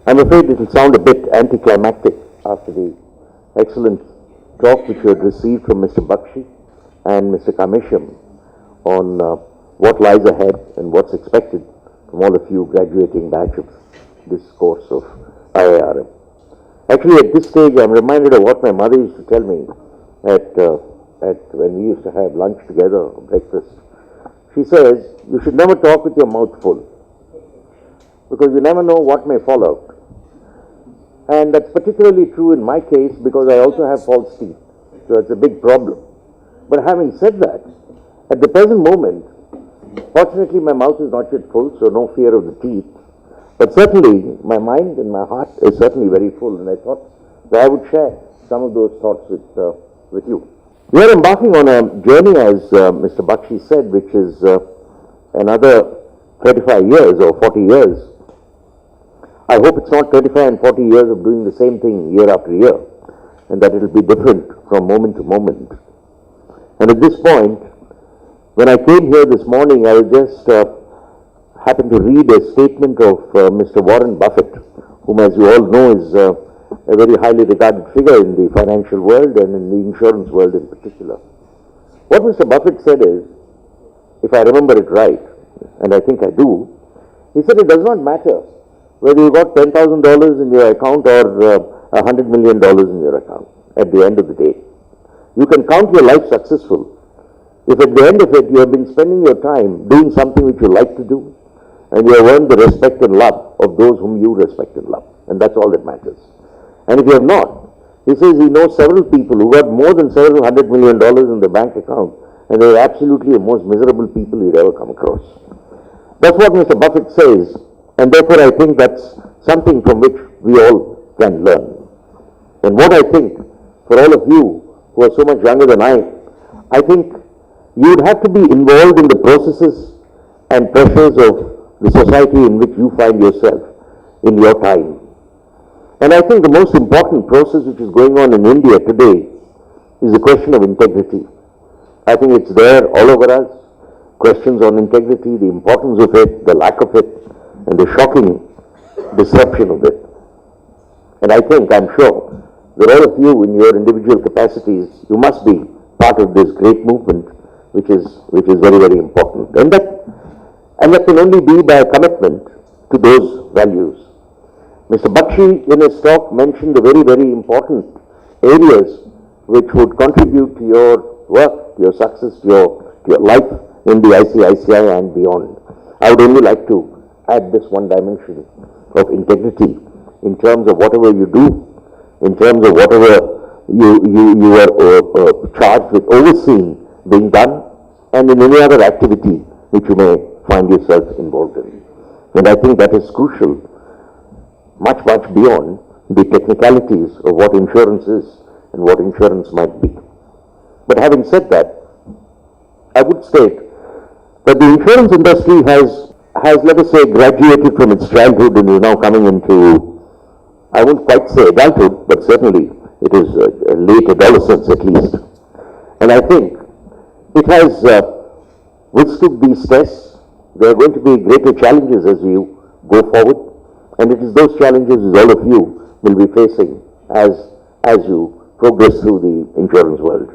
I'm afraid it will sound a bit anticlimactic after the excellent talk which we had received from Mr. Bakshi and Mr. Kamesham on what lies ahead and what's expected from all of you graduating batch of this course of IIRM. Actually, at this stage, I'm reminded of what my mother used to tell me at when we used to have lunch together or breakfast. She says, you should never talk with your mouth full, because you never know what may fall out. And that's particularly true in my case because I also have false teeth. So it's a big problem. But having said that, at the present moment, fortunately my mouth is not yet full, so no fear of the teeth. But certainly my mind and my heart is certainly very full, and I thought that I would share some of those thoughts with you. We are embarking on a journey, as Mr. Bakshi said, which is another 35 years or 40 years. I hope it's not 35 and 40 years of doing the same thing year after year, and that it will be different from moment to moment. And at this point, when I came here this morning, I just happened to read a statement of Mr. Warren Buffett, whom, as you all know, is a very highly regarded figure in the financial world and in the insurance world in particular. What Mr. Buffett said is, if I remember it right, and I think I do, he said it does not matter whether you got $10,000 in your account or $100 million in your account at the end of the day. You can count your life successful if at the end of it you have been spending your time doing something which you like to do, and you have earned the respect and love of those whom you respect and love. And that's all that matters. And if you have not, he says he knows several people who got more than several $100 million in their bank account, and they are absolutely the most miserable people he'd ever come across. That's what Mr. Buffett says, and therefore I think that's something from which we all can learn. And what I think, for all of you who are so much younger than I think you would have to be involved in the processes and pressures of the society in which you find yourself in your time. And I think the most important process which is going on in India today is the question of integrity. I think it's there all over us. Questions on integrity, the importance of it, the lack of it, and the shocking disruption of it. And I think, I'm sure, that all of you in your individual capacities, you must be part of this great movement, which is very, very important. And that can only be by a commitment to those values. Mr. Bakshi, in his talk, mentioned the very, very important areas which would contribute to your work, to your success, to your life in the ICICI and beyond. I would only like to add this one dimension of integrity in terms of whatever you do, in terms of whatever you are charged with overseeing being done, and in any other activity which you may find yourself involved in. And I think that is crucial, much, much beyond the technicalities of what insurance is and what insurance might be. But having said that, I would state that the insurance industry has, let us say, graduated from its childhood and is now coming into, I won't quite say adulthood, but certainly it is late adolescence at least. And I think it has withstood these tests. There are going to be greater challenges as we go forward, and it is those challenges as all of you will be facing as you progress through the insurance world.